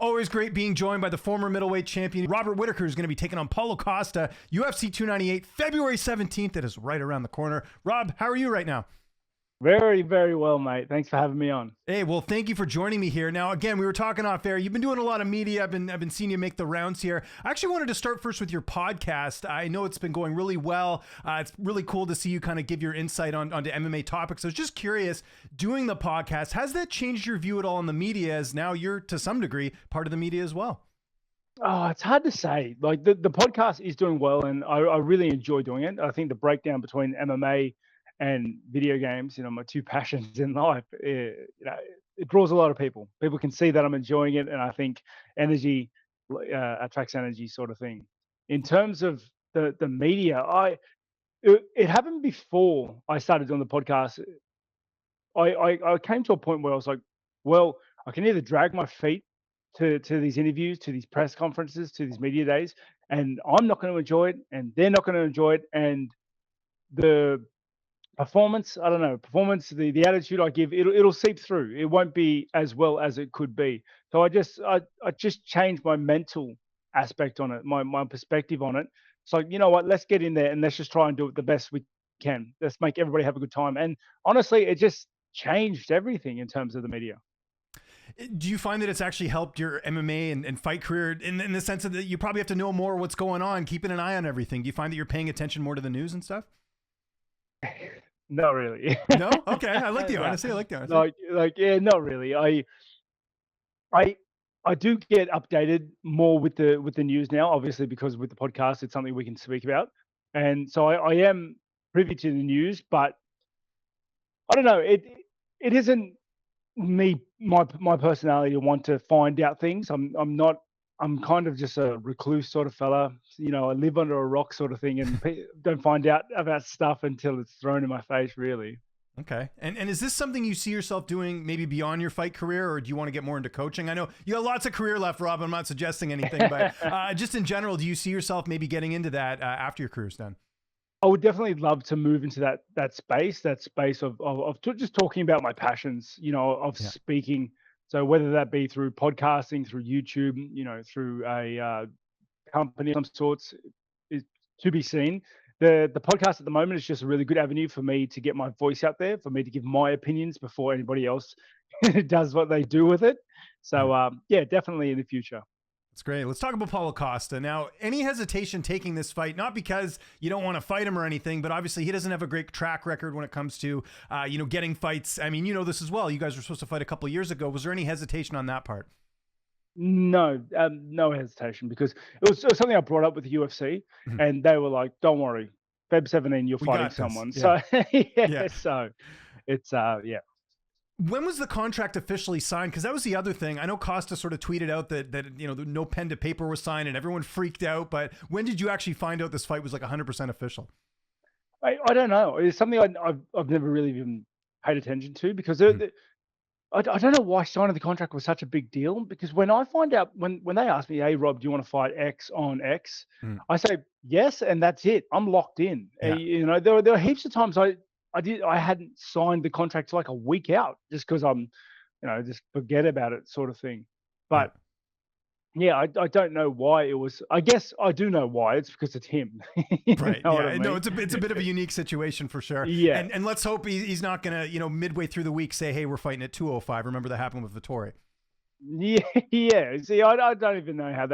Always great being joined by the former middleweight champion. Robert Whittaker is going to be taking on Paulo Costa, UFC 298, February 17th. That is right around the corner. Rob, how are you right now? Very, very well, mate. Thanks for having me on. Hey, well, thank you for joining me here. Now, again, we were talking off air. You've been doing a lot of media. I've been seeing you make the rounds here. I actually wanted to start first with your podcast. I know it's been going really well. It's really cool to see you kind of give your insight onto MMA topics. I was just curious, doing the podcast, has that changed your view at all on the media, as now you're, to some degree, part of the media as well? Oh, it's hard to say. Like the podcast is doing well, and I really enjoy doing it. I think the breakdown between MMA and video games, my two passions in life, it draws a lot of people. People can see that I'm enjoying it, and I think energy attracts energy, sort of thing. In terms of the media, it happened before I started doing the podcast. I came to a point where I was like, well, I can either drag my feet to these interviews, to these press conferences, to these media days, and I'm not going to enjoy it, and they're not going to enjoy it, and the performance, I don't know, the attitude I give, it'll seep through. It won't be as well as it could be. So I just changed my mental aspect on it, my perspective on it. It's like, you know what, let's get in there and let's just try and do it the best we can. Let's make everybody have a good time. And honestly, it just changed everything in terms of the media. Do you find that it's actually helped your MMA and fight career in the sense that you probably have to know more what's going on, keeping an eye on everything? Do you find that you're paying attention more to the news and stuff? Not really. No? Okay. I like the honesty. Yeah, not really. I do get updated more with the news now, obviously, because with the podcast, it's something we can speak about. And so I am privy to the news, but I don't know. It isn't my personality to want to find out things. I'm kind of just a recluse sort of fella. I live under a rock sort of thing, and don't find out about stuff until it's thrown in my face, really. Okay. And is this something you see yourself doing maybe beyond your fight career, or do you want to get more into coaching? I know you got lots of career left, Rob. I'm not suggesting anything, but just in general, do you see yourself maybe getting into that after your career's done? I would definitely love to move into that space of just talking about my passions, speaking. So whether that be through podcasting, through YouTube, through a company of some sorts, is to be seen. The podcast at the moment is just a really good avenue for me to get my voice out there, for me to give my opinions before anybody else does what they do with it. So yeah, definitely in the future. That's great. Let's talk about Paulo Costa. Now, any hesitation taking this fight, not because you don't want to fight him or anything, but obviously he doesn't have a great track record when it comes to, getting fights. I mean, you know this as well. You guys were supposed to fight a couple of years ago. Was there any hesitation on that part? No, no hesitation, because it was something I brought up with the UFC, and they were like, "Don't worry, Feb 17, you're fighting someone." Yeah. So yeah, so it's yeah. When was the contract officially signed? Because that was the other thing. I know Costa sort of tweeted out that no pen to paper was signed and everyone freaked out. But when did you actually find out this fight was like 100% official? I don't know. It's something I've never really even paid attention to, because I don't know why signing the contract was such a big deal. Because when I find out, when they ask me, "Hey Rob, do you want to fight X on X?" I say yes, and that's it. I'm locked in. Yeah. There were heaps of times I hadn't signed the contract till like a week out, just because I'm, just forget about it, sort of thing. But yeah, I don't know why it was. I guess I do know why. It's because it's him. Right. Yeah. I mean? No, it's a bit of a unique situation for sure. Yeah. And let's hope he's not gonna, midway through the week say, "Hey, we're fighting at 205." Remember that happened with Vittori. Yeah. Yeah. See, I don't even know how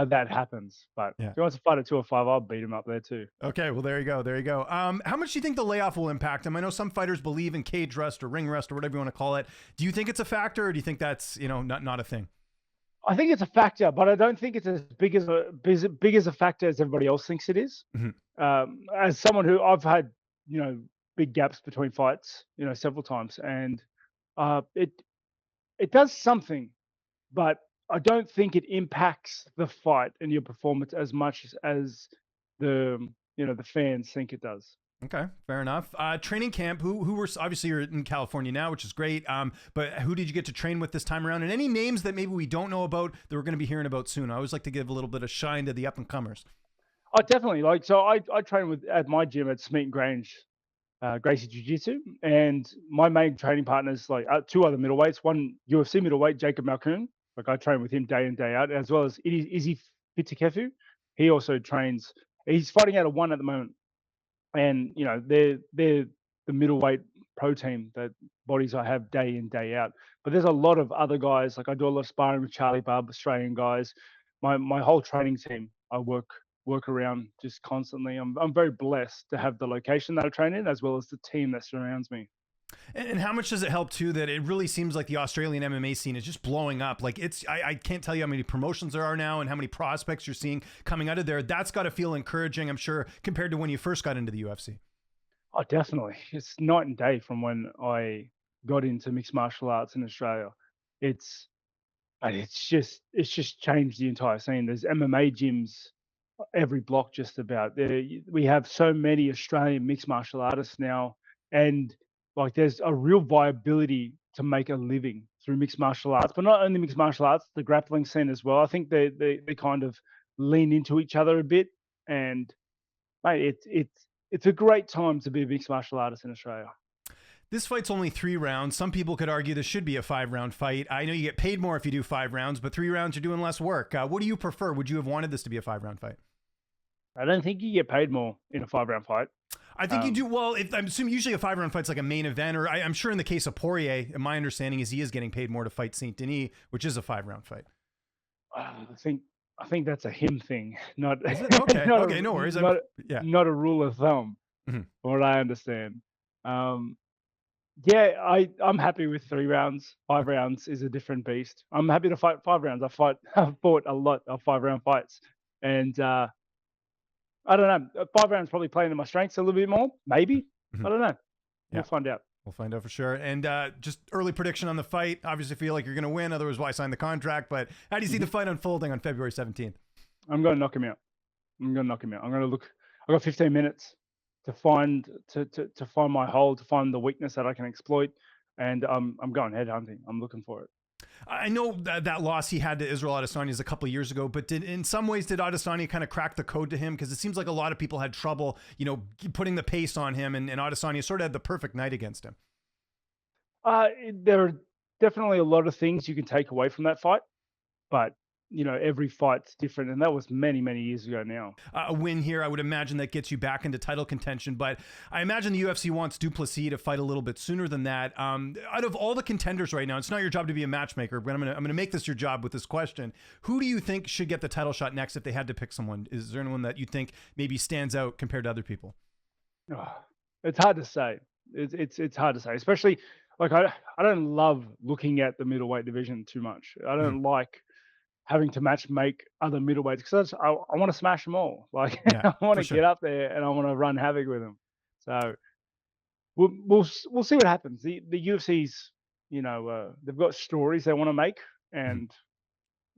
that happens. But if he wants to fight at 205, I'll beat him up there too. Okay, well, there you go. How much do you think the layoff will impact him? I know some fighters believe in cage rest or ring rest or whatever you want to call it. Do you think it's a factor, or do you think that's not a thing? I think it's a factor, but I don't think it's as big as a factor as everybody else thinks it is. As someone who I've had big gaps between fights several times, and it does something, but I don't think it impacts the fight and your performance as much as the fans think it does. Okay, fair enough. Training camp, who were, obviously you're in California now, which is great. But who did you get to train with this time around? And any names that maybe we don't know about that we're going to be hearing about soon? I always like to give a little bit of shine to the up and comers. Oh, definitely. So I train at my gym at Smeaton Grange, Gracie Jiu-Jitsu, and my main training partners, like two other middleweights, one UFC middleweight, Jacob Malkoon, Like I train with him day in, day out, as well as Izzy Fitikefu. He also trains. He's fighting out of one at the moment, and they're the middleweight pro team that bodies I have day in, day out. But there's a lot of other guys. Like I do a lot of sparring with Charlie Bubb, Australian guys. My whole training team, I work around just constantly. I'm very blessed to have the location that I train in, as well as the team that surrounds me. And how much does it help too that it really seems like the Australian MMA scene is just blowing up? Like I can't tell you how many promotions there are now and how many prospects you're seeing coming out of there. That's got to feel encouraging, I'm sure, compared to when you first got into the UFC. Oh, definitely. It's night and day from when I got into mixed martial arts in Australia. It's just changed the entire scene. There's MMA gyms every block just about. We have so many Australian mixed martial artists now, and like there's a real viability to make a living through mixed martial arts, but not only mixed martial arts, the grappling scene as well. I think they kind of lean into each other a bit, and mate, it's a great time to be a mixed martial artist in Australia. This fight's only 3 rounds. Some people could argue this should be a 5-round fight. I know you get paid more if you do 5 rounds, but 3 rounds you're doing less work. What do you prefer? Would you have wanted this to be a 5-round fight? I don't think you get paid more in a 5-round fight. I think you do. Well, I'm assuming usually a 5-round fight's like a main event, or I'm sure in the case of Poirier, my understanding is he is getting paid more to fight Saint Denis, which is a 5-round fight. I think that's a him thing, not is it? Okay. Okay, no worries. Not a rule of thumb, from what I understand. I'm happy with 3 rounds. 5 rounds is a different beast. I'm happy to fight 5 rounds. I've fought a lot of 5-round fights, and I don't know. 5 rounds probably playing to my strengths a little bit more, maybe. I don't know. We'll find out. We'll find out for sure. And just early prediction on the fight. Obviously, feel like you're going to win. Otherwise, why sign the contract? But how do you see the fight unfolding on February 17th? I'm going to knock him out. I'm going to look. I've got 15 minutes to find my hole, to find the weakness that I can exploit, and I'm going head hunting. I'm looking for it. I know that loss he had to Israel Adesanya is a couple of years ago, but in some ways did Adesanya kind of crack the code to him? Because it seems like a lot of people had trouble, putting the pace on him, and Adesanya sort of had the perfect night against him. There are definitely a lot of things you can take away from that fight, but every fight's different, and that was many, many years ago now. A win here, I would imagine that gets you back into title contention, but I imagine the UFC wants Du Plessis to fight a little bit sooner than that. Out of all the contenders right now, it's not your job to be a matchmaker, but I'm gonna make this your job with this question. Who do you think should get the title shot next if they had to pick someone? Is there anyone that you think maybe stands out compared to other people? It's hard to say. It's hard to say, especially like I don't love looking at the middleweight division too much. I don't like having to make other middleweights, because I want to smash them all. Like I want to get up there and I want to run havoc with them. So we'll see what happens. The UFC's they've got stories they want to make, and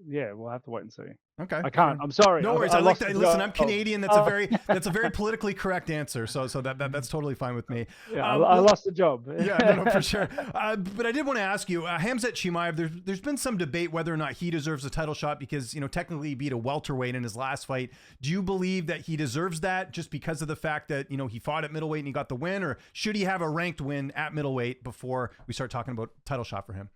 we'll have to wait and see. Okay. I can't. I'm sorry. No worries. I like that. Listen, I'm Canadian. That's a very politically correct answer. So that's totally fine with me. Yeah, I lost the job. No, for sure. But I did want to ask you, Khamzat Chimaev, there's been some debate whether or not he deserves a title shot because, technically he beat a welterweight in his last fight. Do you believe that he deserves that just because of the fact that, he fought at middleweight and he got the win, or should he have a ranked win at middleweight before we start talking about title shot for him?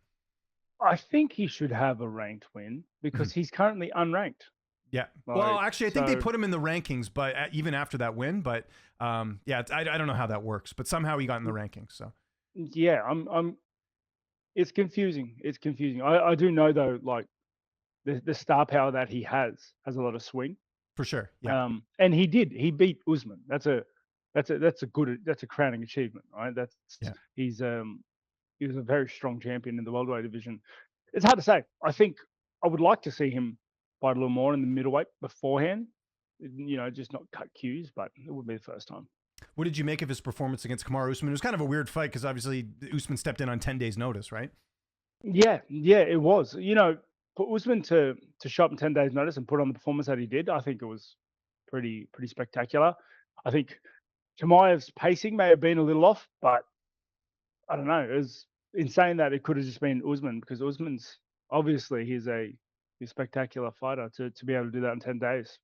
I think he should have a ranked win because he's currently unranked. Yeah. Well, actually, I think they put him in the rankings, but even after that win. But I don't know how that works. But somehow he got in the rankings. So yeah, It's confusing. It's confusing. I do know though, like the star power that he has a lot of swing. For sure. Yeah. And he beat Usman. That's a crowning achievement, right? He was a very strong champion in the welterweight division. It's hard to say. I think I would like to see him fight a little more in the middleweight beforehand, just not cut cues, but it would be the first time. What did you make of his performance against Kamaru Usman? It was kind of a weird fight because obviously Usman stepped in on 10 days notice, right? Yeah, it was. For Usman to show up in 10 days notice and put on the performance that he did, I think it was pretty spectacular. I think Chimaev's pacing may have been a little off, but I don't know. In saying that, it could have just been Usman, because Usman's obviously he's a spectacular fighter to be able to do that in 10 days.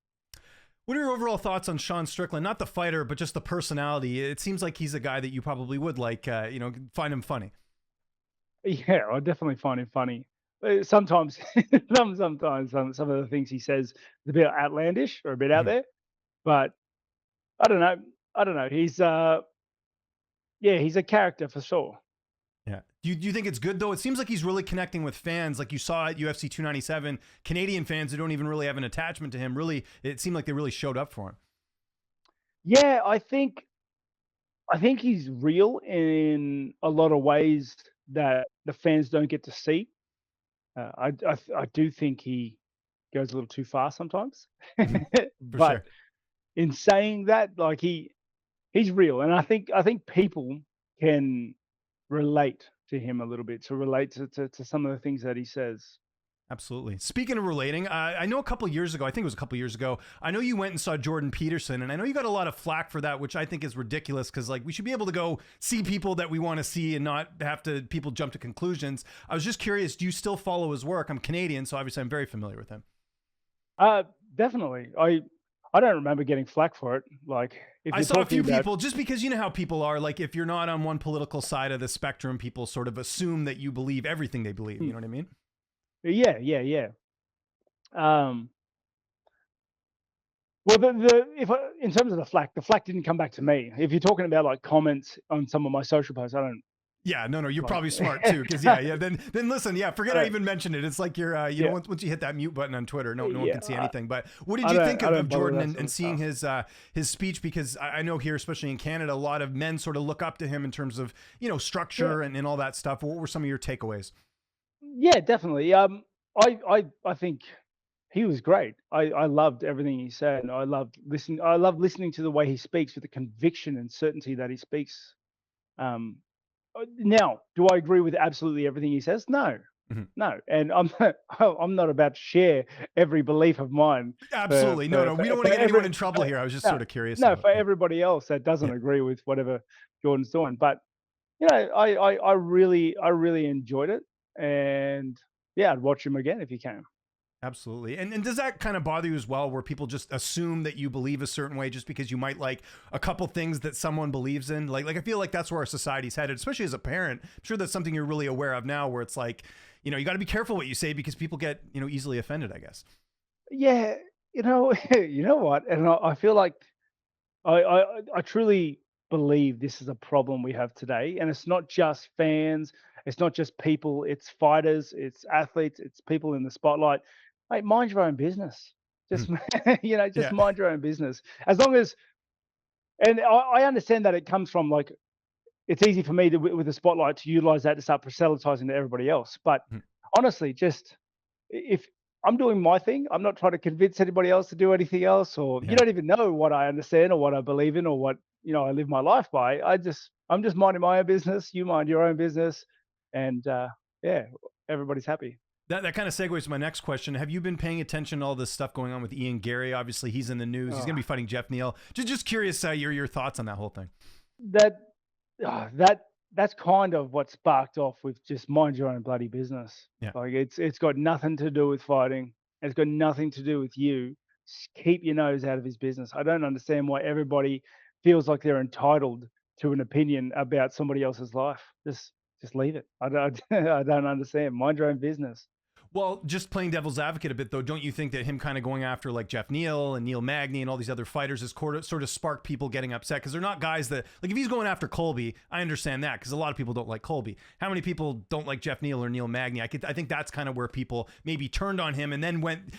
What are your overall thoughts on Sean Strickland? Not the fighter, but just the personality. It seems like he's a guy that you probably would like, find him funny. Yeah, I definitely find him funny. sometimes, sometimes some of the things he says is a bit outlandish or a bit out Mhm. there. But I don't know. I don't know. He's yeah, he's a character for sure. Yeah. Do you think it's good though? It seems like he's really connecting with fans, like you saw at UFC 297. Canadian fans who don't even really have an attachment to him. Really, it seemed like they really showed up for him. Yeah, I think he's real in a lot of ways that the fans don't get to see. I do think he goes a little too far sometimes, Mhm. For but sure. in saying that, like he's real, and I think people can relate to him a little bit, to relate to some of the things that he says. Absolutely. Speaking of relating, I know a couple years ago, I think it was a couple years ago, I know you went and saw Jordan Peterson, and I know you got a lot of flack for that, which I think is ridiculous because, like, we should be able to go see people that we want to see and not have to people jump to conclusions. I was just curious, do you still follow his work? I'm Canadian, so obviously I'm very familiar with him. Uh, Definitely. I don't remember getting flack for it. Like if I you're saw a talking few about, people just because you know how people are. Like, if you're not on one political side of the spectrum, people sort of assume that you believe everything they believe. You know what I mean? yeah, yeah, yeah. Um, well, if in terms of the flack didn't come back to me. If you're talking about like comments on some of my social posts, I don't Yeah, no, you're like. probably smart too, because yeah. Then listen, yeah, forget I I don't. even mentioned it. It's like you're, Yeah, once you hit that mute button on Twitter, no one yeah. can see anything. But what did I you don't. think I of don't bother with Jordan that sort and of seeing stuff. his speech? Because I know here, especially in Canada, a lot of men sort of look up to him in terms of Yeah, structure and all that stuff. What were some of your takeaways? yeah, definitely. I think he was great. I loved everything he said. I love listening to the way he speaks with the conviction and certainty that he speaks. Um, Now, do I agree with absolutely everything he says? No, Mhm. no, and I'm not, I'm not about to share every belief of mine for Absolutely, for we for, don't want for to get anyone every in trouble for, here. I was just no, sort of curious no, about. for Yeah, everybody else that doesn't yeah. agree with whatever Jordan's doing. But I really enjoyed it, and yeah, I'd watch him again if you can. Absolutely. And does that kind of bother you as well, where people just assume that you believe a certain way just because you might like a couple things that someone believes in? Like I feel like that's where our society's headed, especially as a parent. I'm sure that's something you're really aware of now, where it's like, you got to be careful what you say because people get, easily offended, I guess. Yeah, you know what, and I feel like I truly believe this is a problem we have today, and it's not just fans, it's not just people, it's fighters, it's athletes, it's people in the spotlight. Mate, mind your own business. Just Mhm. just Yeah. mind your own business. As long as, and I understand that it comes from like it's easy for me to with the spotlight to utilize that to start proselytizing to everybody else. But Mhm. honestly, just if I'm doing my thing, I'm not trying to convince anybody else to do anything else, or you Yeah. don't even know what I understand or what I believe in or what I live my life by. I'm just minding my own business. You mind your own business, and yeah, everybody's happy. That kind of segues to my next question. Have you been paying attention to all this stuff going on with Ian Garry? Obviously, he's in the news. He's Oh, going to be fighting Jeff Neal. Just curious, your thoughts on that whole thing. that that's kind of what sparked off with just mind your own bloody business. Yeah. Like it's got nothing to do with fighting. It's got nothing to do with you. Just keep your nose out of his business. I don't understand why everybody feels like they're entitled to an opinion about somebody else's life. Just leave it. I don't understand. Mind your own business. Well, just playing devil's advocate a bit, though, don't you think that him kind of going after like Jeff Neal and Neil Magny and all these other fighters has sort of sparked people getting upset? Because they're not guys that, like, if he's going after Colby, I understand that because a lot of people don't like Colby. How many people don't like Jeff Neal or Neil Magny? I think that's kind of where people maybe turned on him and then went,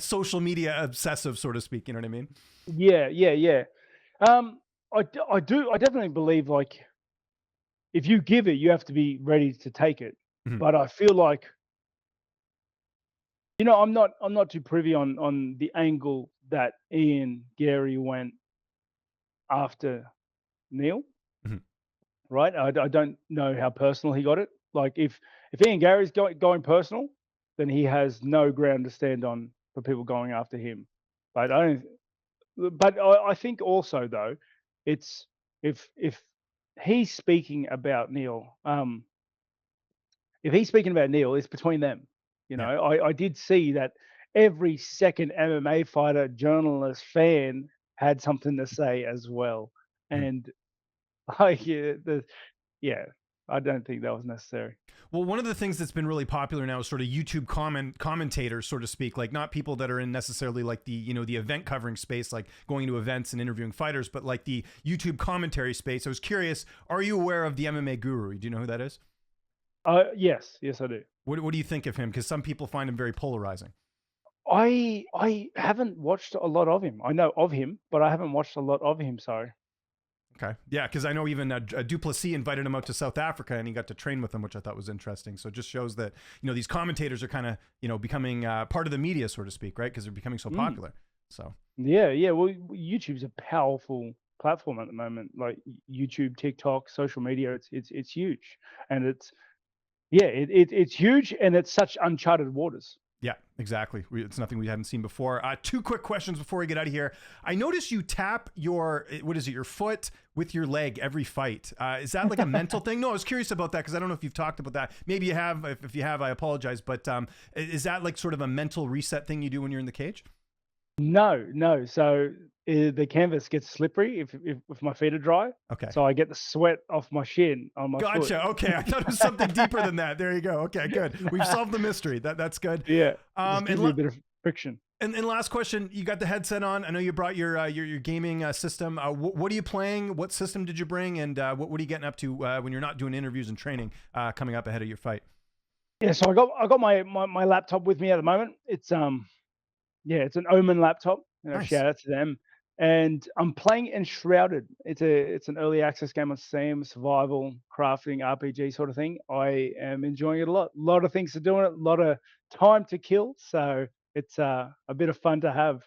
social media obsessive, so to speak. You know what I mean? Yeah, yeah, yeah. Um, I definitely believe like if you give it, you have to be ready to take it. Mhm. But I feel like I'm not too privy on the angle that Ian Gary went after Neil, Mhm. right? I don't know how personal he got it. Like if Ian Gary's going personal, then he has no ground to stand on for people going after him. But I don't. But I think also though, it's if he's speaking about Neil, if he's speaking about Neil, it's between them. Yeah. I did see that every second MMA fighter, journalist, fan had something to say as well. Mhm. And I yeah, yeah. I don't think that was necessary. Well, one of the things that's been really popular now is sort of YouTube commentators, so to speak, like not people that are in necessarily like the, you know, the event covering space, like going to events and interviewing fighters, but like the YouTube commentary space. I was curious, are you aware of the MMA Guru? Do you know who that is? Yes, I do. What do you think of him? Because some people find him very polarizing. I haven't watched a lot of him. I know of him, but I haven't watched a lot of him. Sorry. Okay. Yeah, because I know even Du Plessis invited him out to South Africa and he got to train with him, which I thought was interesting. So it just shows that, you know, these commentators are kind of, you know, becoming part of the media, so to speak, right? Because they're becoming so popular. So yeah. Well, YouTube's a powerful platform at the moment. Like YouTube, TikTok, social media, it's huge, and it's huge, and it's such uncharted waters. yeah, exactly. It's nothing we haven't seen before. Two quick questions before we get out of here. I noticed you tap your, what is it, your foot with your leg every fight. Is that like a mental thing? No, I was curious about that because I don't know if you've talked about that. Maybe you have. If you have, I apologize. But is that like sort of a mental reset thing you do when you're in the cage? No. So the canvas gets slippery if my feet are dry. Okay. So I get the sweat off my shin on my foot. Gotcha. Okay. I thought it was something deeper than that. There you go. Okay, good. We've solved the mystery. That's good. Yeah. And gives me a bit of friction. And last question, you got the headset on. I know you brought your gaming system. What are you playing? What system did you bring? And what are you getting up to when you're not doing interviews and training coming up ahead of your fight? Yeah, so I got my laptop with me at the moment. It's it's an Omen laptop. Nice. Shout out to them. And I'm playing Enshrouded. It's an early access game on Steam, survival, crafting, RPG sort of thing. I am enjoying it a lot. A lot of things to do in it, a lot of time to kill. So it's a bit of fun to have.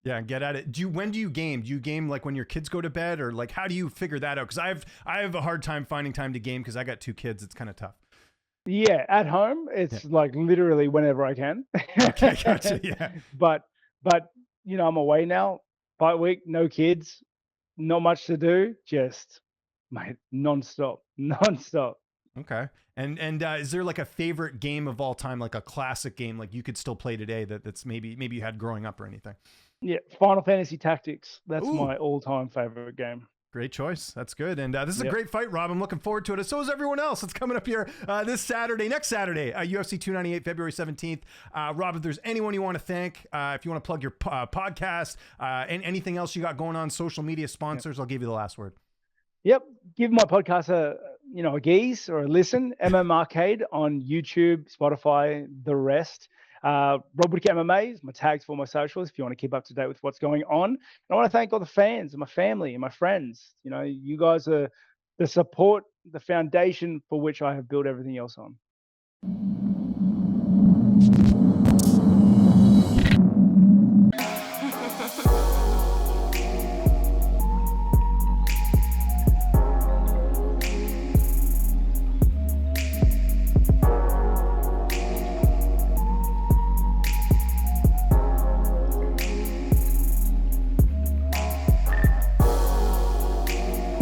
Yeah, get at it. When do you game? Do you game like when your kids go to bed, or like how do you figure that out? Because I have a hard time finding time to game because I got 2 kids. It's kind of tough. Yeah, at home it's like literally whenever I can. Okay, gotcha. Yeah. But you know, I'm away now. Fight week, no kids, not much to do. Just mate, nonstop. Okay. And is there like a favorite game of all time, like a classic game, like you could still play today that's maybe you had growing up or anything? Yeah, Final Fantasy Tactics. That's Ooh. my all-time favorite game. Great choice. That's good. And this is a great fight, Rob. I'm looking forward to it. And so is everyone else. It's coming up here next Saturday, UFC 298, February 17th. Rob, if there's anyone you want to thank, if you want to plug your podcast, and anything else you got going on, social media sponsors, I'll give you the last word. Yep. Give my podcast a geese or a listen. MM Arcade on YouTube, Spotify, the rest. Rob Whittaker MMA is my tags for my socials if you want to keep up to date with what's going on. And I want to thank all the fans and my family and my friends. You know, you guys are the support, the foundation for which I have built everything else on.